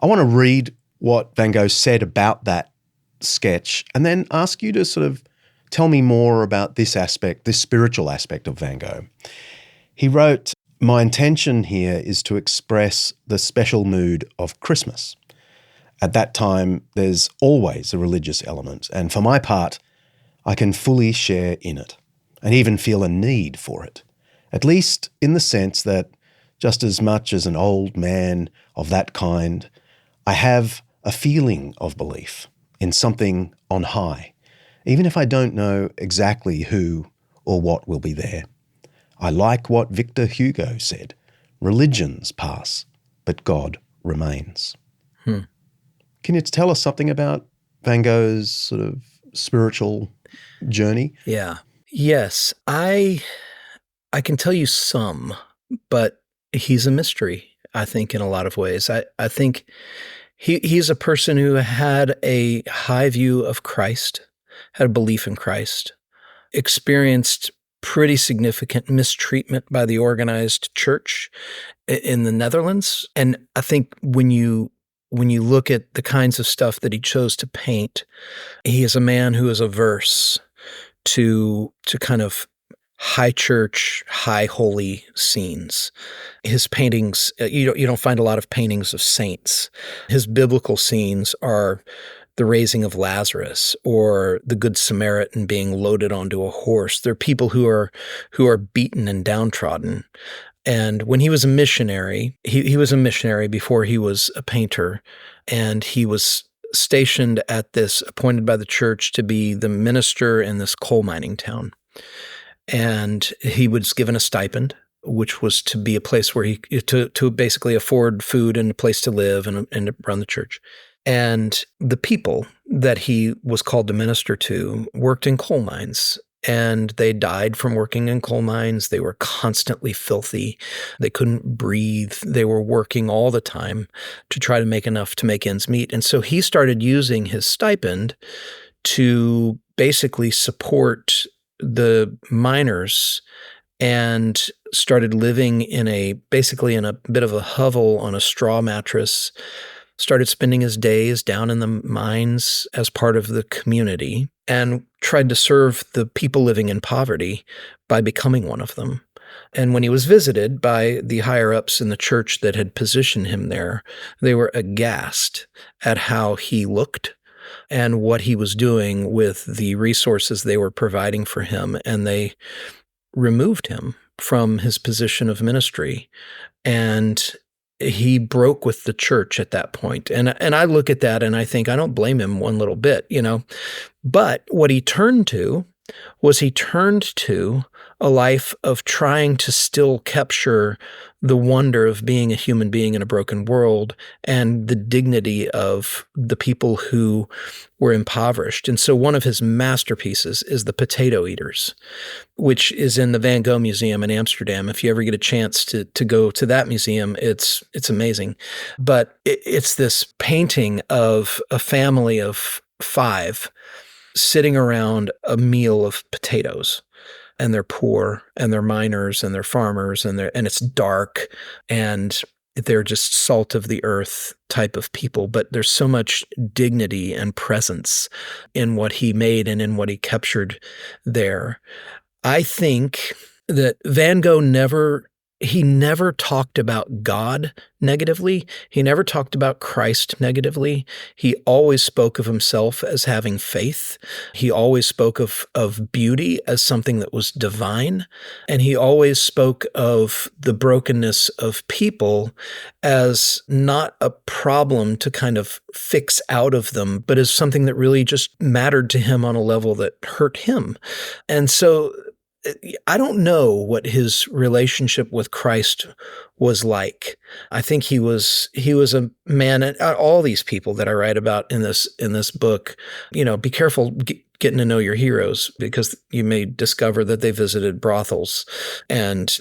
I want to read what Van Gogh said about that sketch and then ask you to sort of tell me more about this aspect, this spiritual aspect of Van Gogh. He wrote, "My intention here is to express the special mood of Christmas. At that time, there's always a religious element, and for my part, I can fully share in it and even feel a need for it. at least in the sense that just as much as an old man of that kind, I have a feeling of belief in something on high, even if I don't know exactly who or what will be there. I like what Victor Hugo said, religions pass, but God remains. Can you tell us something about Van Gogh's sort of spiritual journey? Yeah. Yes. I can tell you some, but he's a mystery, I think, in a lot of ways. I think he's a person who had a high view of Christ, had a belief in Christ, experienced pretty significant mistreatment by the organized church in the Netherlands. And I think when you look at the kinds of stuff that he chose to paint, he is a man who is averse to kind of high church, high holy scenes. His paintings, you don't find a lot of paintings of saints. His biblical scenes are the raising of Lazarus or the Good Samaritan being loaded onto a horse. They're people who are beaten and downtrodden. And when he was a missionary, he was a missionary before he was a painter, and he was stationed at this, appointed by the church to be the minister in this coal mining town. And he was given a stipend, which was to be a place where to basically afford food and a place to live and to run the church. And the people that he was called to minister to worked in coal mines, and they died from working in coal mines. They were constantly filthy. They couldn't breathe. They were working all the time to try to make enough to make ends meet. And so he started using his stipend to basically support the miners and started living basically in a bit of a hovel on a straw mattress, started spending his days down in the mines as part of the community, and tried to serve the people living in poverty by becoming one of them. And when he was visited by the higher-ups in the church that had positioned him there, they were aghast at how he looked and what he was doing with the resources they were providing for him, and they removed him from his position of ministry. And he broke with the church at that point. And I look at that and I think, I don't blame him one little bit, But what he turned to a life of trying to still capture the wonder of being a human being in a broken world and the dignity of the people who were impoverished. And so one of his masterpieces is The Potato Eaters, which is in the Van Gogh Museum in Amsterdam. If you ever get a chance to go to that museum, it's amazing. But it's this painting of a family of 5 sitting around a meal of potatoes. And they're poor, and they're miners, and they're farmers, and it's dark, and they're just salt of the earth type of people. But there's so much dignity and presence in what he made and in what he captured there. I think that Van Gogh never talked about God negatively. He never talked about Christ negatively. He always spoke of himself as having faith. He always spoke of beauty as something that was divine. And he always spoke of the brokenness of people as not a problem to kind of fix out of them, but as something that really just mattered to him on a level that hurt him. And so I don't know what his relationship with Christ was like. I think he was a man, and all these people that I write about in this book, be careful getting to know your heroes, because you may discover that they visited brothels and,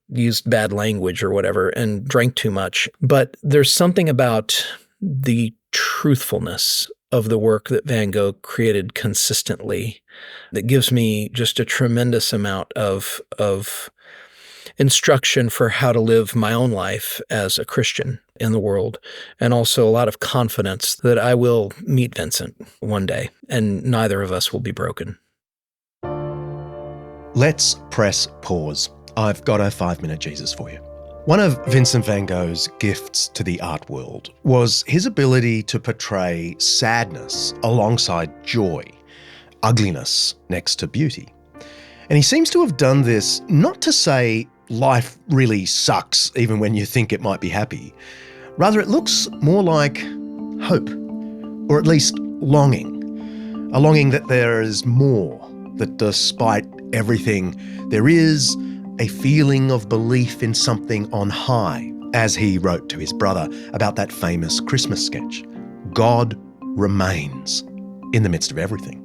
used bad language or whatever and drank too much. But there's something about the truthfulness of the work that Van Gogh created consistently that gives me just a tremendous amount of instruction for how to live my own life as a Christian in the world, and also a lot of confidence that I will meet Vincent one day, and neither of us will be broken. Let's press pause. I've got a 5-minute Jesus for you. One of Vincent van Gogh's gifts to the art world was his ability to portray sadness alongside joy, ugliness next to beauty. And he seems to have done this not to say life really sucks even when you think it might be happy. Rather, it looks more like hope, or at least longing. A longing that there is more, that despite everything, there is a feeling of belief in something on high, as he wrote to his brother about that famous Christmas sketch. God remains in the midst of everything.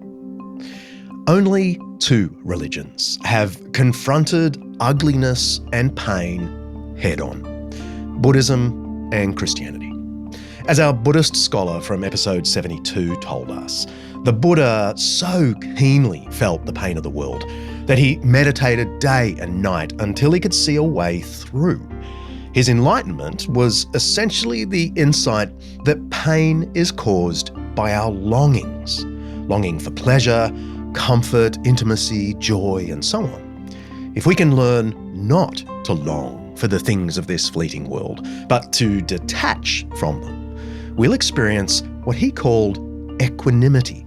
Only two religions have confronted ugliness and pain head-on: Buddhism and Christianity. As our Buddhist scholar from episode 72 told us, the Buddha so keenly felt the pain of the world that he meditated day and night until he could see a way through. His enlightenment was essentially the insight that pain is caused by our longings. Longing for pleasure, comfort, intimacy, joy, and so on. If we can learn not to long for the things of this fleeting world, but to detach from them, we'll experience what he called equanimity.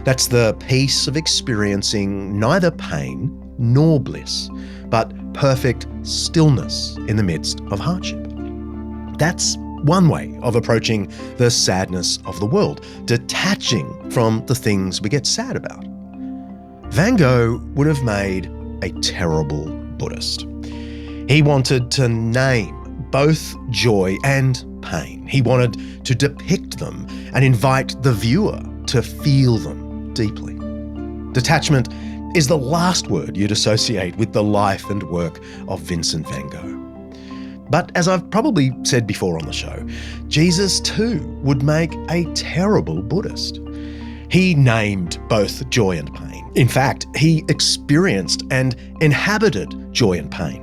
That's the peace of experiencing neither pain nor bliss, but perfect stillness in the midst of hardship. That's one way of approaching the sadness of the world, detaching from the things we get sad about. Van Gogh would have made a terrible Buddhist. He wanted to name both joy and pain. He wanted to depict them and invite the viewer to feel them deeply. Detachment is the last word you'd associate with the life and work of Vincent van Gogh. But as I've probably said before on the show, Jesus too would make a terrible Buddhist. He named both joy and pain. In fact, he experienced and inhabited joy and pain.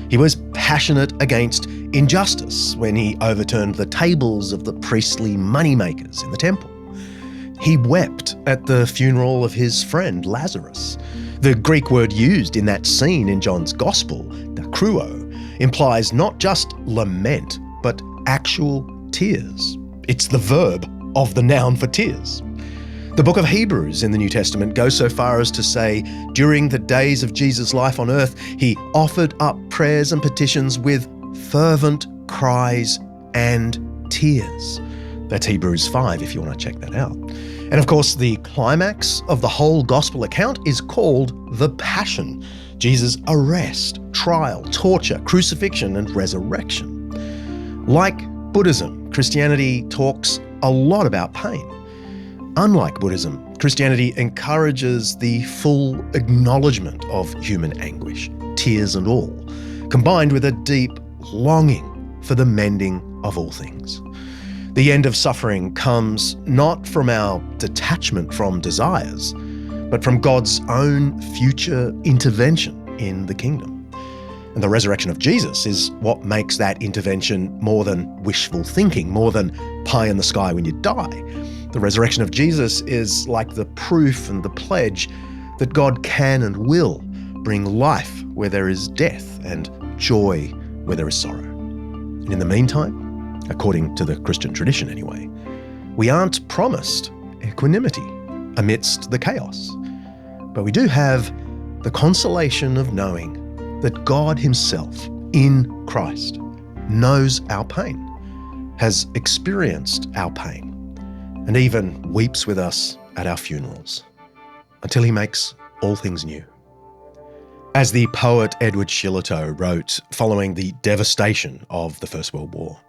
He was passionate against injustice when he overturned the tables of the priestly moneymakers in the temple. He wept at the funeral of his friend Lazarus. The Greek word used in that scene in John's Gospel, dakruo, implies not just lament, but actual tears. It's the verb of the noun for tears. The book of Hebrews in the New Testament goes so far as to say, during the days of Jesus' life on earth, he offered up prayers and petitions with fervent cries and tears. That's Hebrews 5 if you want to check that out. And of course, the climax of the whole gospel account is called the Passion, Jesus' arrest, trial, torture, crucifixion, and resurrection. Like Buddhism, Christianity talks a lot about pain. Unlike Buddhism, Christianity encourages the full acknowledgement of human anguish, tears and all, combined with a deep longing for the mending of all things. The end of suffering comes not from our detachment from desires, but from God's own future intervention in the kingdom. And the resurrection of Jesus is what makes that intervention more than wishful thinking, more than pie in the sky when you die. The resurrection of Jesus is like the proof and the pledge that God can and will bring life where there is death and joy where there is sorrow. And in the meantime, according to the Christian tradition anyway, we aren't promised equanimity amidst the chaos. But we do have the consolation of knowing that God himself, in Christ, knows our pain, has experienced our pain, and even weeps with us at our funerals, until he makes all things new. As the poet Edward Shillito wrote following the devastation of the First World War,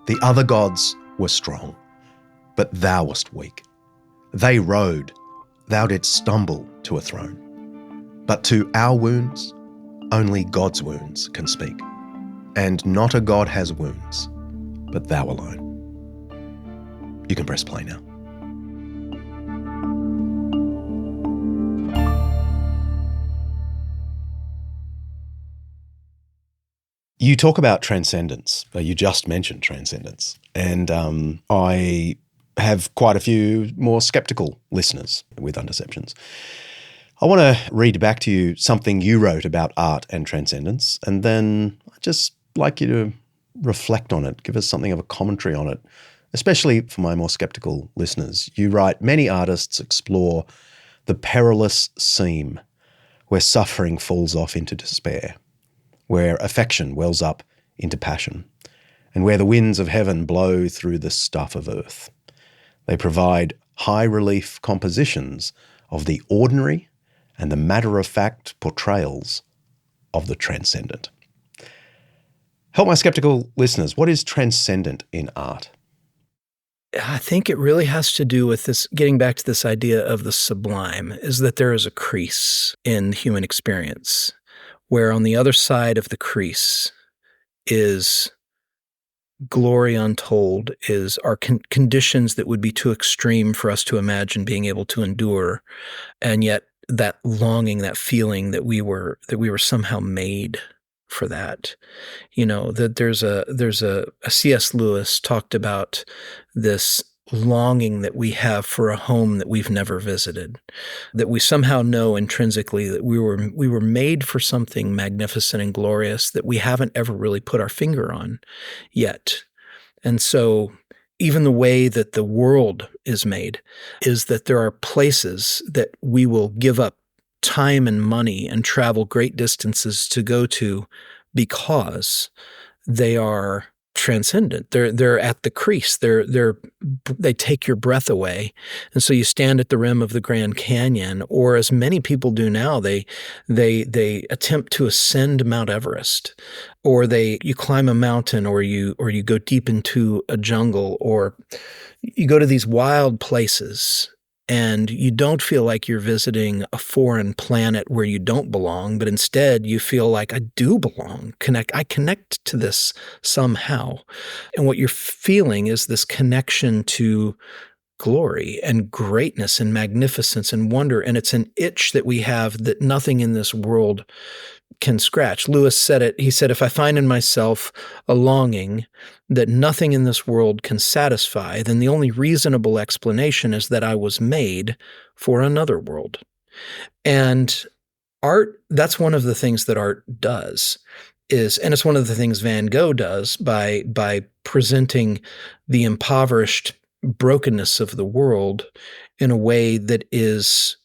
"The other gods were strong, but thou wast weak. They rode, thou didst stumble to a throne. But to our wounds, only God's wounds can speak. And not a god has wounds, but thou alone." You can press play now. You talk about transcendence. You just mentioned transcendence. And I have quite a few more skeptical listeners with Undeceptions. I want to read back to you something you wrote about art and transcendence, and then I'd just like you to reflect on it, give us something of a commentary on it, especially for my more skeptical listeners. You write, "Many artists explore the perilous seam where suffering falls off into despair. where affection wells up into passion, and where the winds of heaven blow through the stuff of earth. They provide high-relief compositions of the ordinary and the matter-of-fact portrayals of the transcendent. Help my skeptical listeners, what is transcendent in art? I think it really has to do with this, getting back to this idea of the sublime, is that there is a crease in human experience, where on the other side of the crease is glory untold, is our conditions that would be too extreme for us to imagine being able to endure, and yet that longing, that feeling that we were somehow made for that. That there's a C.S. Lewis talked about this longing that we have for a home that we've never visited, that we somehow know intrinsically that we were made for something magnificent and glorious that we haven't ever really put our finger on yet. And so even the way that the world is made is that there are places that we will give up time and money and travel great distances to go to because they are transcendent. They're at the crease. They take your breath away. And so you stand at the rim of the Grand Canyon, or as many people do now, they attempt to ascend Mount Everest, or you climb a mountain, or you go deep into a jungle, or you go to these wild places. And you don't feel like you're visiting a foreign planet where you don't belong, but instead you feel like I do belong. I connect to this somehow. And what you're feeling is this connection to glory and greatness and magnificence and wonder. And it's an itch that we have that nothing in this world can scratch. Lewis said it. He said, if I find in myself a longing that nothing in this world can satisfy, then the only reasonable explanation is that I was made for another world. And art, that's one of the things that art does, and it's one of the things Van Gogh does by presenting the impoverished brokenness of the world in a way that is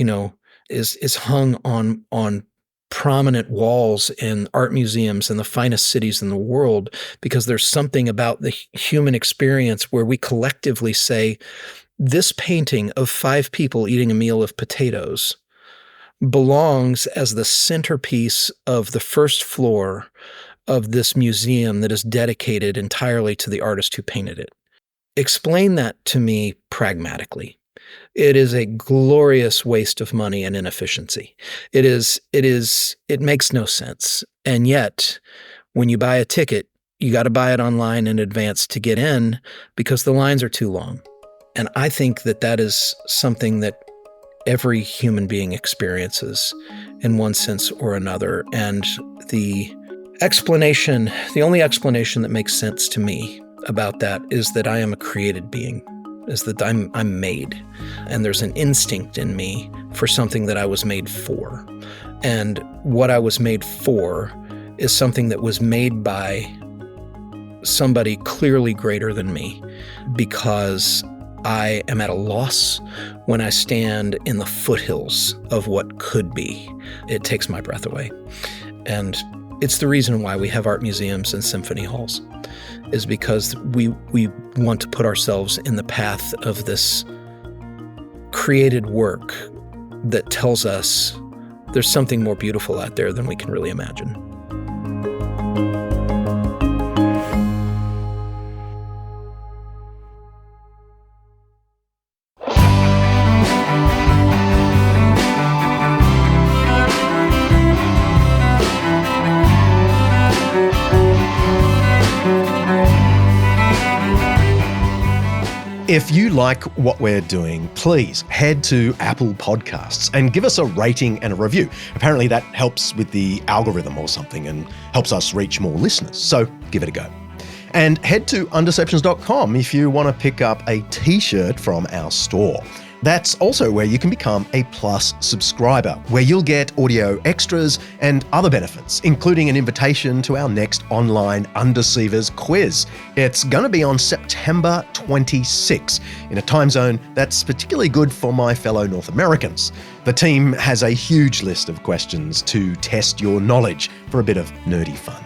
hung on prominent walls in art museums in the finest cities in the world, because there's something about the human experience where we collectively say, this painting of 5 people eating a meal of potatoes belongs as the centerpiece of the first floor of this museum that is dedicated entirely to the artist who painted it. Explain that to me pragmatically. It is a glorious waste of money and inefficiency. It makes no sense. And yet, when you buy a ticket, you got to buy it online in advance to get in because the lines are too long. And I think that is something that every human being experiences in one sense or another. And the only explanation that makes sense to me about that is that I am a created being, is that I'm made, and there's an instinct in me for something that I was made for. And what I was made for is something that was made by somebody clearly greater than me, because I am at a loss when I stand in the foothills of what could be. It takes my breath away. And it's the reason why we have art museums and symphony halls, is because we want to put ourselves in the path of this created work that tells us there's something more beautiful out there than we can really imagine. If you like what we're doing, please head to Apple Podcasts and give us a rating and a review. Apparently that helps with the algorithm or something and helps us reach more listeners. So give it a go. And head to undeceptions.com if you want to pick up a t-shirt from our store. That's also where you can become a Plus subscriber, where you'll get audio extras and other benefits, including an invitation to our next online Undeceivers quiz. It's going to be on September 26 in a time zone that's particularly good for my fellow North Americans. The team has a huge list of questions to test your knowledge for a bit of nerdy fun.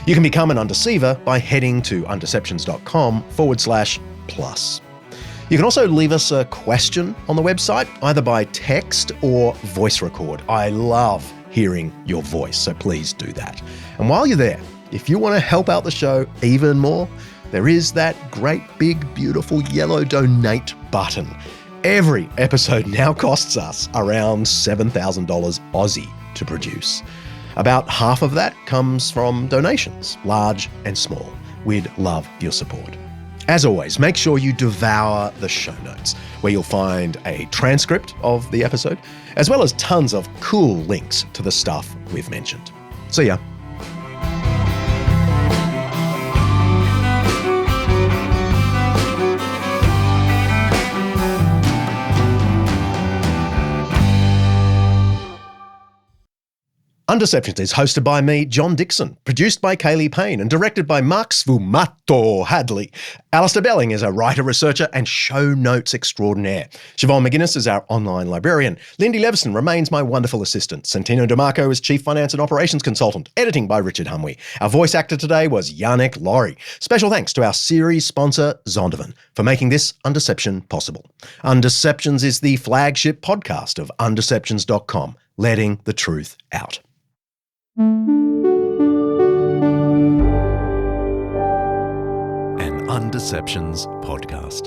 You can become an Undeceiver by heading to undeceptions.com/plus. You can also leave us a question on the website, either by text or voice record. I love hearing your voice, so please do that. And while you're there, if you want to help out the show even more, there is that great big beautiful yellow donate button. Every episode now costs us around $7,000 Aussie to produce. About half of that comes from donations, large and small. We'd love your support. As always, make sure you devour the show notes, where you'll find a transcript of the episode, as well as tons of cool links to the stuff we've mentioned. See ya. Undeceptions is hosted by me, John Dixon, produced by Kaylee Payne, and directed by Mark Sfumato Hadley. Alistair Belling is a writer, researcher, and show notes extraordinaire. Siobhan McGuinness is our online librarian. Lindy Levison remains my wonderful assistant. Santino DeMarco is Chief Finance and Operations Consultant. Editing by Richard Humwee. Our voice actor today was Yannick Laurie. Special thanks to our series sponsor, Zondervan, for making this Undeception possible. Undeceptions is the flagship podcast of Undeceptions.com, letting the truth out. An Undeceptions podcast.